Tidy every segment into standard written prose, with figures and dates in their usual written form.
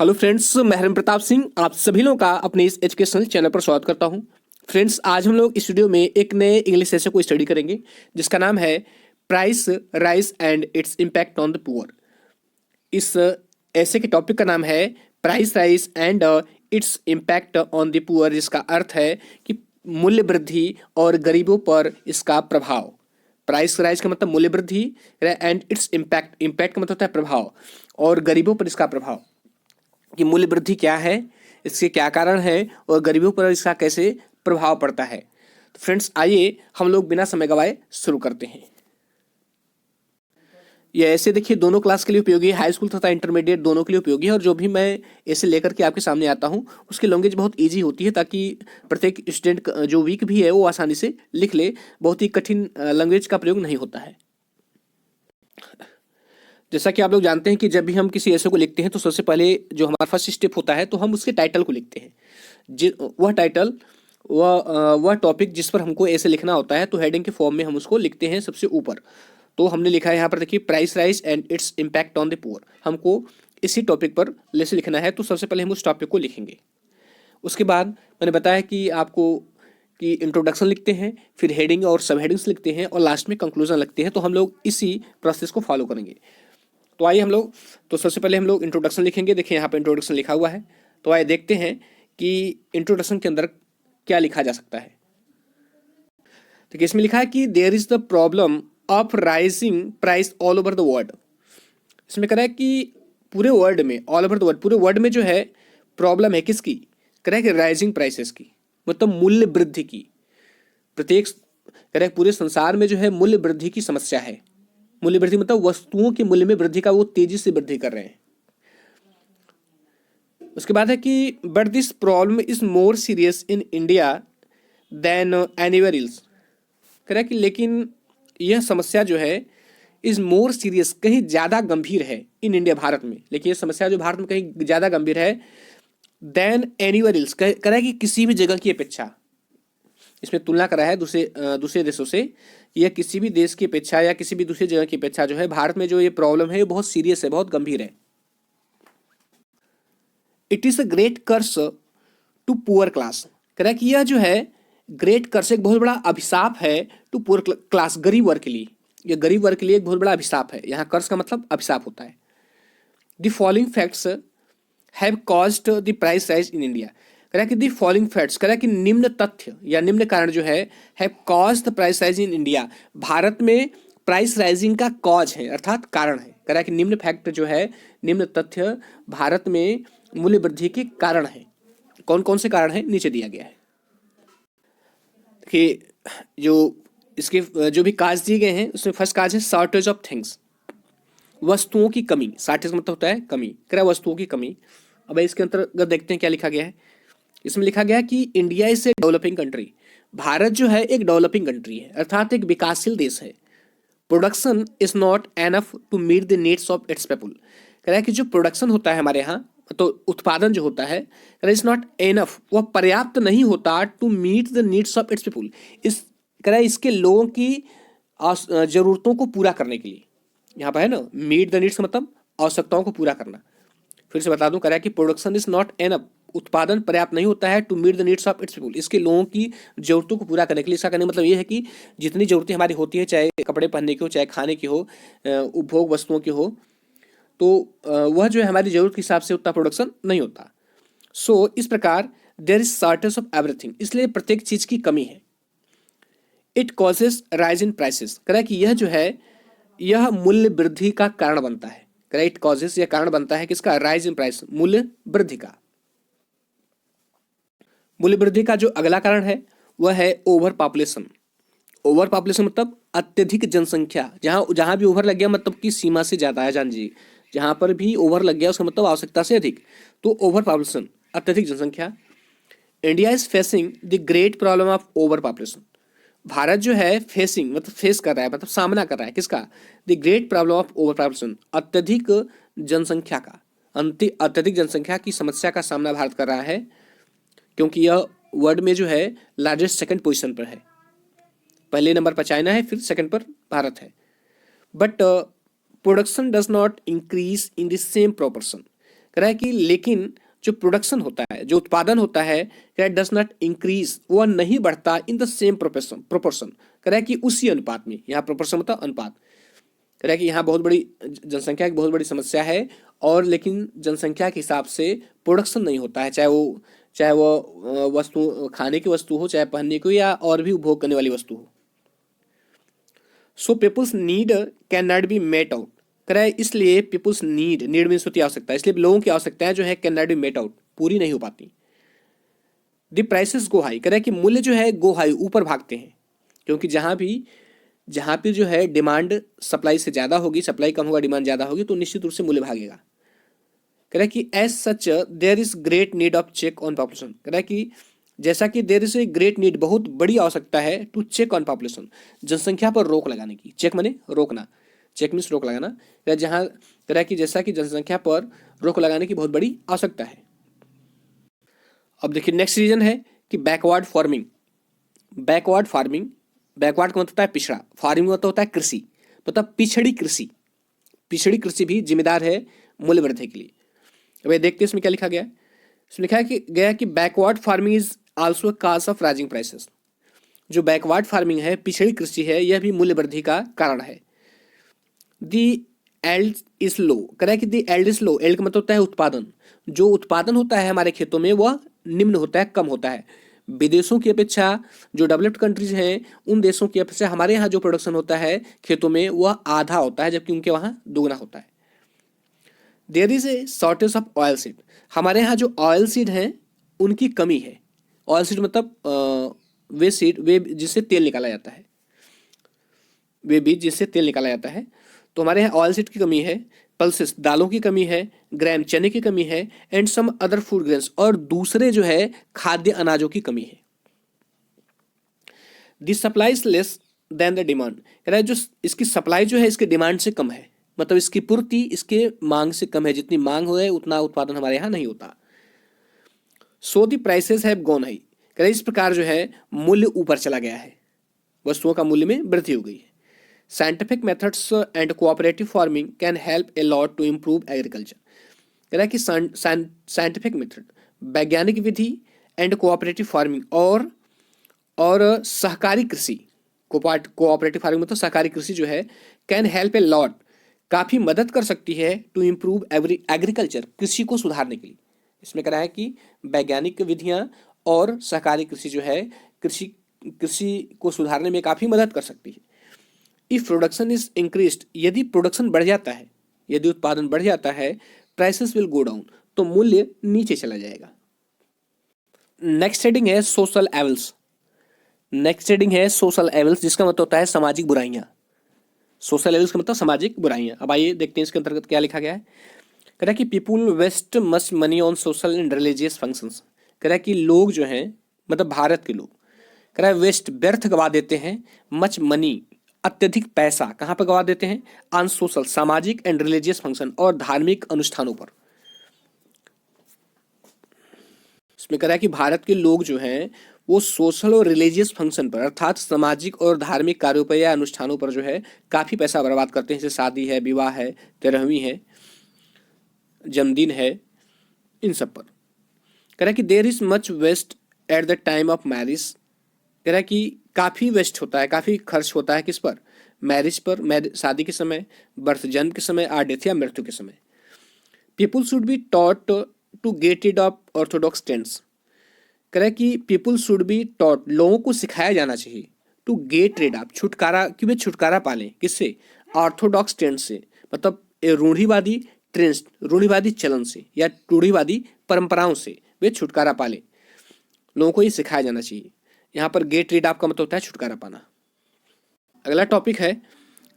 Hello friends, मैं हरिम प्रताप सिंह आप सभी लोगों का अपने इस एजुकेशनल चैनल पर स्वागत करता हूं। फ्रेंड्स, आज हम लोग इस वीडियो में एक नए इंग्लिश ऐसे को स्टडी करेंगे जिसका नाम है price rise and its impact on the poor. इस ऐसे के टॉपिक का नाम है price rise and its impact on the poor, जिसका अर्थ है कि मूल्य वृद्धि और गरीबों पर इसका प्रभाव। प्राइस राइज का मतलब मूल्य वृद्धि एंड इट्स इम्पैक्ट, इम्पैक्ट का मतलब होता है प्रभाव, और गरीबों पर इसका प्रभाव कि मूल्य वृद्धि क्या है, इसके क्या कारण है और गरीबों पर इसका कैसे प्रभाव पड़ता है। तो फ्रेंड्स, आइए हम लोग बिना समय गवाए शुरू करते हैं। ये ऐसे देखिए दोनों क्लास के लिए उपयोगी है, हाई स्कूल तथा इंटरमीडिएट दोनों के लिए उपयोगी है। और जो भी मैं ऐसे लेकर के आपके सामने आता हूँ उसकी लैंग्वेज बहुत इजी होती है, ताकि प्रत्येक स्टूडेंट जो वीक भी है वो आसानी से लिख ले। बहुत ही कठिन लैंग्वेज का प्रयोग नहीं होता है। जैसा कि आप लोग जानते हैं कि जब भी हम किसी ऐसे को लिखते हैं तो सबसे पहले जो हमारा फर्स्ट स्टेप होता है तो हम उसके टाइटल को लिखते हैं। वह टाइटल, वह टॉपिक जिस पर हमको ऐसे लिखना होता है, तो हेडिंग के फॉर्म में हम उसको लिखते हैं सबसे ऊपर। तो हमने लिखा है यहाँ पर, देखिए, price rise and its impact on the poor. हमको इसी टॉपिक पर लेसे लिखना है, तो सबसे पहले हम उस टॉपिक को लिखेंगे। उसके बाद मैंने बताया कि आपको कि इंट्रोडक्शन लिखते हैं, फिर हेडिंग और सब हेडिंग्स लिखते हैं, और लास्ट में कंक्लूजन लिखते हैं। तो हम लोग इसी प्रोसेस को फॉलो करेंगे। तो आइए हम लोग, तो सबसे पहले हम लोग इंट्रोडक्शन लिखेंगे। देखिए यहाँ पे इंट्रोडक्शन लिखा हुआ है, तो आइए देखते हैं कि इंट्रोडक्शन के अंदर क्या लिखा जा सकता है। देखिए इसमें लिखा है कि there is the problem of rising price all over the world. इसमें कह रहा है कि पूरे वर्ल्ड में, ऑल ओवर द वर्ल्ड, पूरे वर्ल्ड में जो है प्रॉब्लम है किसकी, कह रहा है कि राइजिंग प्राइसेस की, मतलब मूल्य वृद्धि की। प्रत्येक कह रहा है पूरे संसार में जो है मूल्य वृद्धि की समस्या है। मूल्य वृद्धि मतलब वस्तुओं के मूल्य में वृद्धि का वो तेजी से वृद्धि कर रहे हैं। उसके बाद है कि but this problem is more serious in India than anywhere else. कह रहा है कि लेकिन यह समस्या जो है इज मोर सीरियस, कहीं ज्यादा गंभीर है इन इंडिया, भारत में। लेकिन यह समस्या जो भारत में कहीं ज्यादा गंभीर है देन एनीवेयर एल्स, कह रहा है कि किसी भी जगह की अपेक्षा। इसमें तुलना करा है दूसरे देशों से। यह किसी भी देश की अपेक्षा या किसी भी दूसरी जगह की अपेक्षा जो है भारत में जो ये प्रॉब्लम है ये बहुत सीरियस है, बहुत गंभीर है। It is a great curse to poor class. कह रहा है कि यह जो है ग्रेट कर्स, एक बहुत बड़ा अभिशाप है टू पुअर क्लास, गरीब वर्ग के लिए। यह गरीब वर्ग के लिए एक बहुत बड़ा अभिशाप है। यहाँ कर्स का मतलब अभिशाप होता है। The following facts have caused the price rise in India. कह रहा है कि दी फॉलोइंग फैक्ट्स, कह रहा है कि निम्न तथ्य या निम्न कारण जो है cause the price rise in India, Bharat में प्राइस राइजिंग का कॉज है, अर्थात कारण है। कह रहा है कि निम्न फैक्ट जो है, निम्न तथ्य भारत में मूल्य वृद्धि के कारण है। कौन कौन से कारण है नीचे दिया गया है कि जो इसके जो भी काज दिए गए हैं उसमें फर्स्ट काज है शॉर्टेज ऑफ थिंग्स, वस्तुओं की कमी। शॉर्टेज का मतलब होता है कमी, कह रहा है वस्तुओं की कमी। अब इसके अंतर्गत देखते हैं क्या लिखा गया है। इसमें लिखा गया कि India is a developing country, Bharat जो है एक डेवलपिंग कंट्री है, अर्थात एक विकासशील देश है। Production is not enough to meet the needs of its people. कह रहा है कि जो प्रोडक्शन होता है हमारे यहाँ, तो उत्पादन जो होता है, कह रहा है इज नॉट एनफ, वह पर्याप्त नहीं होता to meet the needs of its people, इस कह रहा है इसके लोगों की जरूरतों को पूरा करने के लिए। यहाँ पर है ना, मीट द नीड्स मतलब आवश्यकताओं को पूरा करना। फिर से बता दूं, कह रहा है कि प्रोडक्शन इज नॉट एनफ, उत्पादन पर्याप्त नहीं होता है to meet the needs of its people, इसके लोगों की जरूरतों को पूरा करने के लिए। इसका कहने का मतलब ये है कि जितनी जरूरतें हमारी होती हैं, चाहे कपड़े पहनने की हो, चाहे खाने की हो, उपभोग वस्तुओं की हो, तो वह जो है हमारी जरूरत के हिसाब से उतना प्रोडक्शन नहीं होता। सो इस प्रकार there is shortage of everything, इसलिए प्रत्येक चीज की कमी है। It causes rise in prices, कह रहा है कि यह जो है यह मूल्य वृद्धि का कारण बनता है। कह रहा है इट कॉजेज, यह कारण बनता है किसका, राइज इन प्राइस, मूल्य वृद्धि का। मूल्य वृद्धि का जो अगला कारण है वह है ओवर पॉपुलेशन। ओवर पॉपुलेशन मतलब अत्यधिक जनसंख्या। जहां जहां भी ओवर लग गया मतलब कि सीमा से ज्यादा है, जान जी, जहां पर भी ओवर लग गया उसका मतलब आवश्यकता से अधिक, तो ओवर पॉपुलेशन, अत्यधिक जनसंख्या। India is facing the great problem of over population. Bharat जो है फेसिंग मतलब फेस कर रहा है, मतलब सामना कर रहा है किसका, the great problem of over population, अत्यधिक जनसंख्या का, अत्यधिक जनसंख्या की समस्या का सामना भारत कर रहा है, क्योंकि यह वर्ल्ड में जो है लार्जेस्ट सेकंड पोजीशन पर है। पहले नंबर पर चाइना है, फिर सेकंड पर भारत है। But production does not increase in the same proportion. कह रहा है कि लेकिन जो प्रोडक्शन होता है, जो उत्पादन होता है, कह रहा है डज नॉट इंक्रीज, वह नहीं बढ़ता इन द सेम प्रोपोर्शन, कह रहा है कि उसी अनुपात में, यहाँ प्रोपोर्शन मतलब अनुपात, कह रहा है कि यहाँ बहुत बड़ी जनसंख्या की बहुत बड़ी समस्या है, और लेकिन जनसंख्या के हिसाब से प्रोडक्शन नहीं होता है, चाहे वो वस्तु, खाने की वस्तु हो, चाहे पहनने की, या और भी उपभोग करने वाली वस्तु हो। So peoples need can not be met out, कह रहा है इसलिए पीपुल्स नीड मीन्स होती है आवश्यकता, इसलिए लोगों की आवश्यकताएं जो है can not be met out, पूरी नहीं हो पाती। द प्राइसेस गो हाई, कह रहा है कि मूल्य जो है गो हाई, ऊपर भागते हैं, क्योंकि जहाँ पे जो है डिमांड सप्लाई से ज़्यादा होगी, सप्लाई कम होगा, डिमांड ज़्यादा होगी, तो निश्चित रूप से मूल्य भागेगा। कह रहा है कि as such there is great need of check on population, कह रहा है कि जैसा कि there is a great need, बहुत बड़ी आवश्यकता है, टू चेक ऑन पॉपुलेशन, जनसंख्या पर रोक लगाने की। चेक माने रोकना, चेक मीन्स रोक लगाना, जहाँ कह रहा है कि जैसा कि जनसंख्या पर रोक लगाने की बहुत बड़ी आवश्यकता है। अब देखिए नेक्स्ट रीजन है कि backward farming. Backward farming, backward का मतलब होता है पिछड़ा, फार्मिंग मतलब होता है कृषि, मतलब पिछड़ी कृषि। पिछड़ी कृषि भी जिम्मेदार है मूल्य वृद्धि के लिए। अब ये देखते हैं इसमें क्या लिखा गया है। इसमें लिखा है कि गया कि backward farming is also cause of rising prices. जो बैकवर्ड फार्मिंग है, पिछड़ी कृषि है, यह भी मूल्य वृद्धि का कारण है। दी एल्ड इज लो, कह रहा है कि दी एल्ड इज लो, एल्ड का मतलब होता है उत्पादन। जो उत्पादन होता है हमारे खेतों में वह निम्न होता है, कम होता है। विदेशों की अपेक्षा, जो डेवलप्ड कंट्रीज हैं उन देशों की अपेक्षा हमारे यहाँ जो प्रोडक्शन होता है खेतों में वह आधा होता है, जबकि उनके वहाँ दुगना होता है। There is a shortage of oil seed, हमारे यहाँ जो ऑयल सीड हैं उनकी कमी है। ऑयल सीड मतलब वे सीड, वे जिससे तेल निकाला जाता है, वे बीज जिससे तेल निकाला जाता है। तो हमारे यहाँ ऑयल सीड की कमी है, पल्सेस दालों की कमी है, ग्रैम चने की कमी है, and some other food grains, और दूसरे जो है खाद्य अनाजों की कमी है। The supply is less than the demand, कह रहा है जो इसकी सप्लाई जो है इसके डिमांड से कम है, मतलब इसकी पूर्ति इसके मांग से कम है, जितनी मांग हो उतना उत्पादन हमारे यहाँ नहीं होता। सो दी प्राइसेस हैव गॉन हाई, कह रहा है इस प्रकार जो है मूल्य ऊपर चला गया है, वस्तुओं का मूल्य में वृद्धि हो गई है। Scientific methods and cooperative farming can help a lot to improve agriculture, कह रहा है कि साइंटिफिक मेथड, वैज्ञानिक विधि, एंड कोऑपरेटिव फार्मिंग, और सहकारी कृषि, कोऑपरेटिव फार्मिंग मतलब सहकारी कृषि जो है, कैन हेल्प ए लॉट, काफ़ी मदद कर सकती है, टू इम्प्रूव एग्रीकल्चर, कृषि को सुधारने के लिए। इसमें कह रहा है कि वैज्ञानिक विधियाँ और सहकारी कृषि जो है कृषि को सुधारने में काफ़ी मदद कर सकती है। इफ प्रोडक्शन इज इंक्रीज्ड, यदि प्रोडक्शन बढ़ जाता है, यदि उत्पादन बढ़ जाता है, प्राइसेस विल गो डाउन, तो मूल्य नीचे चला जाएगा। नेक्स्ट हेडिंग है सोशल एवल्स। नेक्स्ट हेडिंग है सोशल एवल्स, जिसका मतलब होता है सामाजिक बुराइयां। सोशल एवल्स का मतलब सामाजिक बुराइयां। अब आइए देखते हैं इसके अंतर्गत क्या लिखा गया है। कह रहा है कि people waste much money on social and religious functions, कह रहा है कि लोग जो हैं, मतलब भारत के लोग, कह रहा है वेस्ट व्यर्थ गवा देते हैं, मच मनी अत्यधिक पैसा कहाँ पर गवा देते हैं, ऑन सोशल सामाजिक एंड रिलीजियस फंक्शन, और धार्मिक अनुष्ठानों पर। इसमें कह रहा है कि भारत के लोग जो हैं वो सोशल और रिलीजियस फंक्शन पर, अर्थात सामाजिक और धार्मिक कार्यों पर या अनुष्ठानों पर जो है काफ़ी पैसा बर्बाद करते हैं, जैसे शादी है, विवाह है, तेरहवीं है, जन्मदिन है, इन सब पर। कह रहा है कि there is much waste at the time of marriage, कह रहा है कि काफ़ी वेस्ट होता है, काफ़ी खर्च होता है किस पर, मैरिज पर, शादी के समय, बर्थ जन्म के समय, और डेथ या मृत्यु के समय। People should be taught to get rid of orthodox tenets, कह रहा है कि पीपुल शुड बी टॉट, लोगों को सिखाया जाना चाहिए, टू गेट रीड ऑफ, छुटकारा, कि वे छुटकारा पालें किससे, ऑर्थोडॉक्स टेंट से, मतलब रूढ़िवादी ट्रेंड्स, रूढ़िवादी चलन से या रूढ़िवादी परंपराओं से वे छुटकारा पालें, लोगों को ये सिखाया जाना चाहिए। यहाँ पर गेट रीड ऑफ का मतलब होता है छुटकारा पाना। अगला टॉपिक है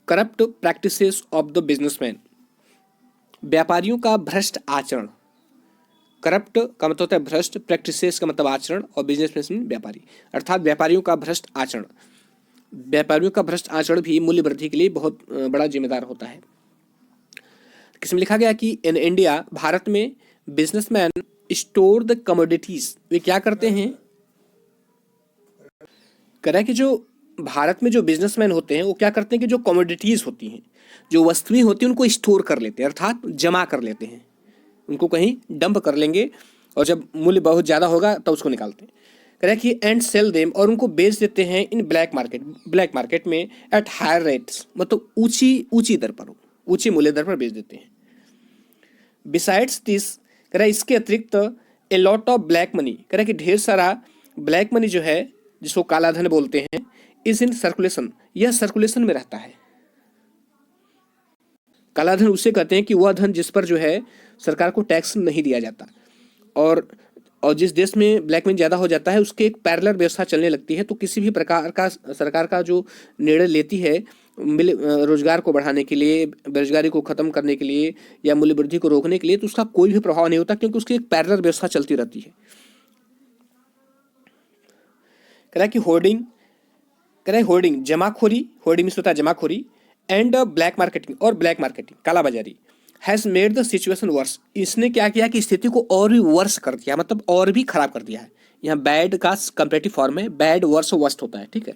corrupt practices of the businessman, व्यापारियों का भ्रष्ट आचरण। करप्ट का मतलब होता है भ्रष्ट, प्रैक्टिसेस का मतलब आचरण, और बिजनेसमैन व्यापारी, अर्थात व्यापारियों का भ्रष्ट आचरण। व्यापारियों का भ्रष्ट आचरण भी मूल्य वृद्धि के लिए बहुत बड़ा जिम्मेदार होता है। किसमें लिखा गया कि इन इंडिया, भारत में, बिजनेसमैन स्टोर द कमोडिटीज, वे क्या करते हैं, कह रहा है कि जो भारत में जो बिजनेसमैन होते हैं वो क्या करते हैं कि जो कमोडिटीज होती हैं, जो वस्तुएं होती हैं, उनको स्टोर कर लेते हैं, अर्थात जमा कर लेते हैं। उनको कहीं डंप कर लेंगे और जब मूल्य बहुत ज़्यादा होगा तब उसको निकालते हैं। कह रहा है कि एंड सेल देम, और उनको बेच देते हैं इन ब्लैक मार्केट में एट हायर रेट्स, मतलब ऊंची ऊंची दर पर, ऊंची मूल्य दर पर बेच देते हैं। बिसाइड्स दिस, कह रहा है इसके अतिरिक्त a lot of black money, कह रहा है कि ढेर सारा ब्लैक मनी जो है जिसको काला धन बोलते हैं, इज इन सर्कुलेशन, यह सर्कुलेशन में रहता है। काला धन उसे कहते हैं कि वह धन जिस पर जो है सरकार को टैक्स नहीं दिया जाता, और जिस देश में ब्लैक मनी ज़्यादा हो जाता है उसके एक पैरेलल व्यवस्था चलने लगती है। तो किसी भी प्रकार का सरकार का जो निर्णय लेती है रोजगार को बढ़ाने के लिए, बेरोजगारी को खत्म करने के लिए या मूल्य वृद्धि को रोकने के लिए, तो उसका कोई भी प्रभाव नहीं होता क्योंकि उसकी एक पैरेलल व्यवस्था चलती रहती है। कह रहा है कि होर्डिंग, कह रहा है होर्डिंग जमाखोरी, होर्डिंग में होता है जमाखोरी, एंड ब्लैक मार्केटिंग, और ब्लैक मार्केटिंग कालाबाजारी has made the situation worse, इसने क्या किया कि स्थिति को और भी वर्स कर दिया, मतलब और भी खराब कर दिया है। यहाँ बैड का कंपेरेटिव फॉर्म है, बैड वर्स वर्स्ट होता है, ठीक है।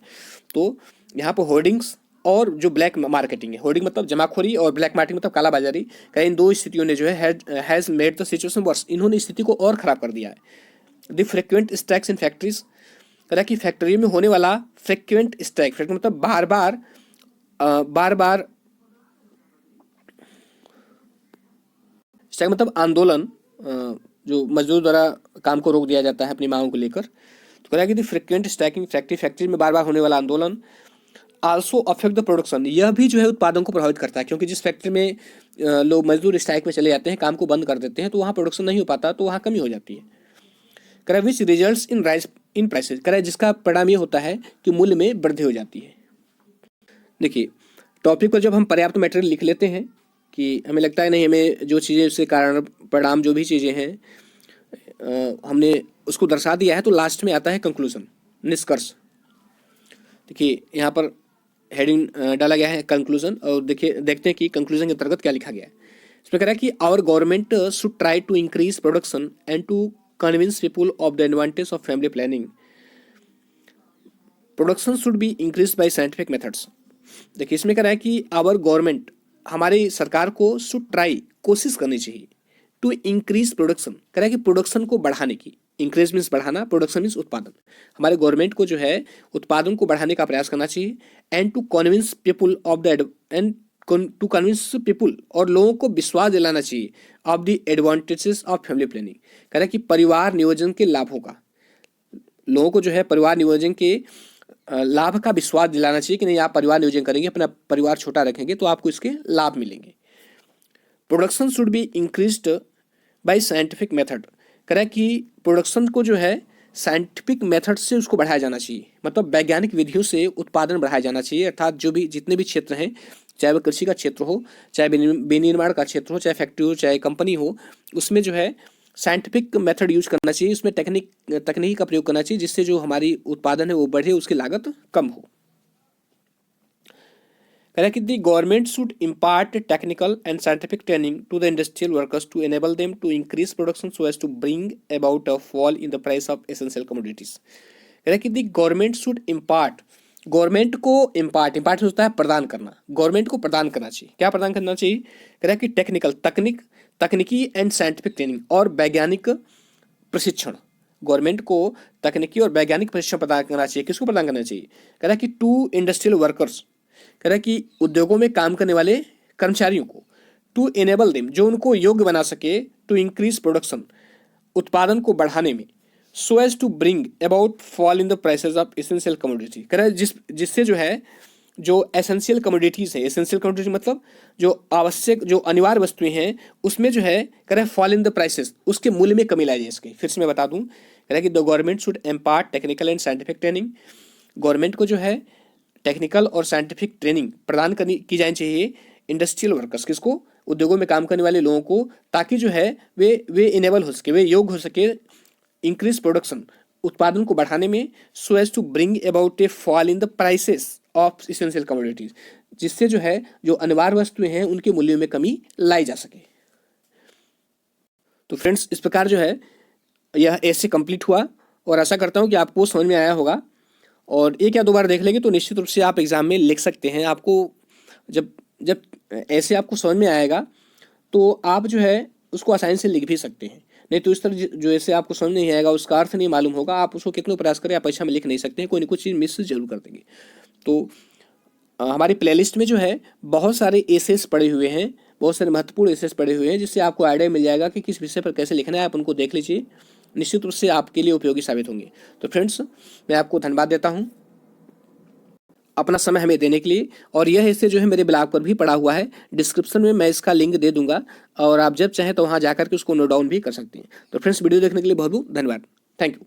तो यहाँ पर होर्डिंग्स और जो ब्लैक मार्केटिंग है, होर्डिंग मतलब जमाखोरी और ब्लैक मार्केटिंग मतलब कालाबाजारी, कहीं इन दो स्थितियों ने जो है has made the situation worse, इन्होंने स्थिति को और खराब कर दिया है। The frequent strikes in factories, कह रहा है कि फैक्ट्री में होने वाला फ्रिक्वेंट स्ट्राइक, मतलब बार बार स्ट्राइक मतलब आंदोलन, जो मजदूर द्वारा काम को रोक दिया जाता है अपनी मांगों को लेकर। तो कह रहा है कि फ्रिक्वेंट स्ट्राइकिंग फैक्ट्री में बार बार होने वाला आंदोलन आल्सो अफेक्ट द प्रोडक्शन, यह भी जो है उत्पादन को प्रभावित करता है, क्योंकि जिस फैक्ट्री में लोग मजदूर स्ट्राइक में चले जाते हैं, काम को बंद कर देते हैं, तो वहाँ प्रोडक्शन नहीं हो पाता, तो वहाँ कमी हो जाती है। कह रहा है which results in rise in prices, कह रहा है जिसका परिणाम ये होता है कि मूल्य में वृद्धि हो जाती है। देखिए टॉपिक पर जब हम पर्याप्त मैटेरियल लिख लेते हैं कि हमें लगता है नहीं, हमें जो चीज़ें उसके कारण परिणाम जो भी चीज़ें हैं हमने उसको दर्शा दिया है, तो लास्ट में आता है कंक्लूजन, निष्कर्ष। देखिए यहाँ पर हेडिंग डाला गया है कंक्लूजन, और देखते हैं कि कंक्लूजन के अंतर्गत क्या लिखा गया है। इसमें कह रहा है कि our government should try to increase production and to convince people of the advantage of family planning. Production should be increase by scientific methods. देखिए इसमें कह रहा है कि आवर गवर्नमेंट, हमारी सरकार को शुड ट्राई, कोशिश करनी चाहिए, टू इंक्रीज प्रोडक्शन, कह रहा है कि प्रोडक्शन को बढ़ाने की, इंक्रीज मीन्स बढ़ाना, प्रोडक्शन मीन्स उत्पादन, हमारे गवर्नमेंट को जो है उत्पादन को बढ़ाने का प्रयास करना चाहिए। And to convince people of the and to convince people, और लोगों को विश्वास दिलाना चाहिए of the advantages of family planning, कह रहा है कि परिवार नियोजन के लाभों का, लोगों को जो है परिवार नियोजन के लाभ का विश्वास दिलाना चाहिए कि नहीं, आप परिवार नियोजन करेंगे, अपना परिवार छोटा रखेंगे तो आपको इसके लाभ मिलेंगे। Production should be increased by scientific method, कह रहा है कि प्रोडक्शन को जो है साइंटिफिक मेथड से उसको बढ़ाया जाना चाहिए, मतलब वैज्ञानिक विधियों से उत्पादन बढ़ाया जाना चाहिए। अर्थात जो भी जितने भी क्षेत्र हैं, चाहे वह कृषि का क्षेत्र हो, चाहे विनिर्माण का क्षेत्र हो, चाहे फैक्ट्री हो, चाहे कंपनी हो, उसमें जो है साइंटिफिक मेथड यूज करना चाहिए, उसमें तकनीकी का प्रयोग करना चाहिए, जिससे जो हमारी उत्पादन है वो बढ़े, उसकी लागत कम हो। कह रहा है कि the government should impart technical and scientific training to the industrial workers to enable them to increase production so as to bring about a fall in the price of essential commodities. कह रहा है कि the government should impart, government को impart होता है प्रदान करना, government को प्रदान करना चाहिए, क्या प्रदान करना चाहिए, कह रहा है कि टेक्निकल, तकनीकी एंड साइंटिफिक ट्रेनिंग, और वैज्ञानिक प्रशिक्षण। गवर्नमेंट को तकनीकी और वैज्ञानिक प्रशिक्षण प्रदान करना चाहिए, किसको प्रदान करना चाहिए, कह रहा है कि टू इंडस्ट्रियल वर्कर्स, कह रहा है कि उद्योगों में काम करने वाले कर्मचारियों को, टू इनेबल देम, जो उनको योग्य बना सके, टू इंक्रीज प्रोडक्शन, उत्पादन को बढ़ाने में, so as to bring about fall in the prices of essential commodity, कह रहा है जिससे जो है जो एसेंशियल कमोडिटीज़ है, एसेंशियल कमोडिटी मतलब जो आवश्यक, जो अनिवार्य वस्तुएं हैं, उसमें जो है कह रहा है फॉल इन द प्राइसेस, उसके मूल्य में कमी लाई जाए इसके। फिर से मैं बता दूं, कह रहा है कि the government should impart technical and scientific training, government को जो है टेक्निकल और साइंटिफिक ट्रेनिंग प्रदान की जानी चाहिए इंडस्ट्रियल वर्कर्स, किसको, उद्योगों में काम करने वाले लोगों को, ताकि जो है वे इनेबल हो सके, वे योग्य हो सके इंक्रीज प्रोडक्शन, उत्पादन को बढ़ाने में, so as to bring about a fall in the prices of essential commodities, जिससे जो है जो अनिवार्य वस्तुएं हैं उनके मूल्यों में कमी लाई जा सके। तो फ्रेंड्स इस प्रकार जो है यह ऐसे कंप्लीट हुआ, और आशा करता हूँ कि आपको समझ में आया होगा, और एक या दो बार देख लेंगे तो निश्चित रूप से आप एग्जाम में लिख सकते हैं। आपको जब जब ऐसे आपको समझ में आएगा तो आप जो है उसको आसानी से लिख भी सकते हैं। नहीं तो इस तरह जो ऐसे आपको समझ नहीं आएगा, उसका अर्थ नहीं मालूम होगा, आप उसको कितना प्रयास करें आप परीक्षा में लिख नहीं सकते हैं, कोई ना कोई चीज़ मिस जरूर कर देंगे। तो हमारी प्लेलिस्ट में जो है बहुत सारे एसेस पड़े हुए हैं, बहुत सारे महत्वपूर्ण एसेस पड़े हुए हैं, जिससे आपको आइडिया मिल जाएगा कि किस विषय पर कैसे लिखना है। आप उनको देख लीजिए, निश्चित रूप से आपके लिए उपयोगी साबित होंगे। तो फ्रेंड्स, मैं आपको धन्यवाद देता हूँ अपना समय हमें देने के लिए। और यह ऐसे जो है मेरे ब्लॉग पर भी पड़ा हुआ है, डिस्क्रिप्शन में मैं इसका लिंक दे दूंगा, और आप जब चाहें तो वहाँ जाकर के उसको नोट डाउन भी कर सकते हैं। तो फ्रेंड्स, वीडियो देखने के लिए बहुत बहुत धन्यवाद। Thank you.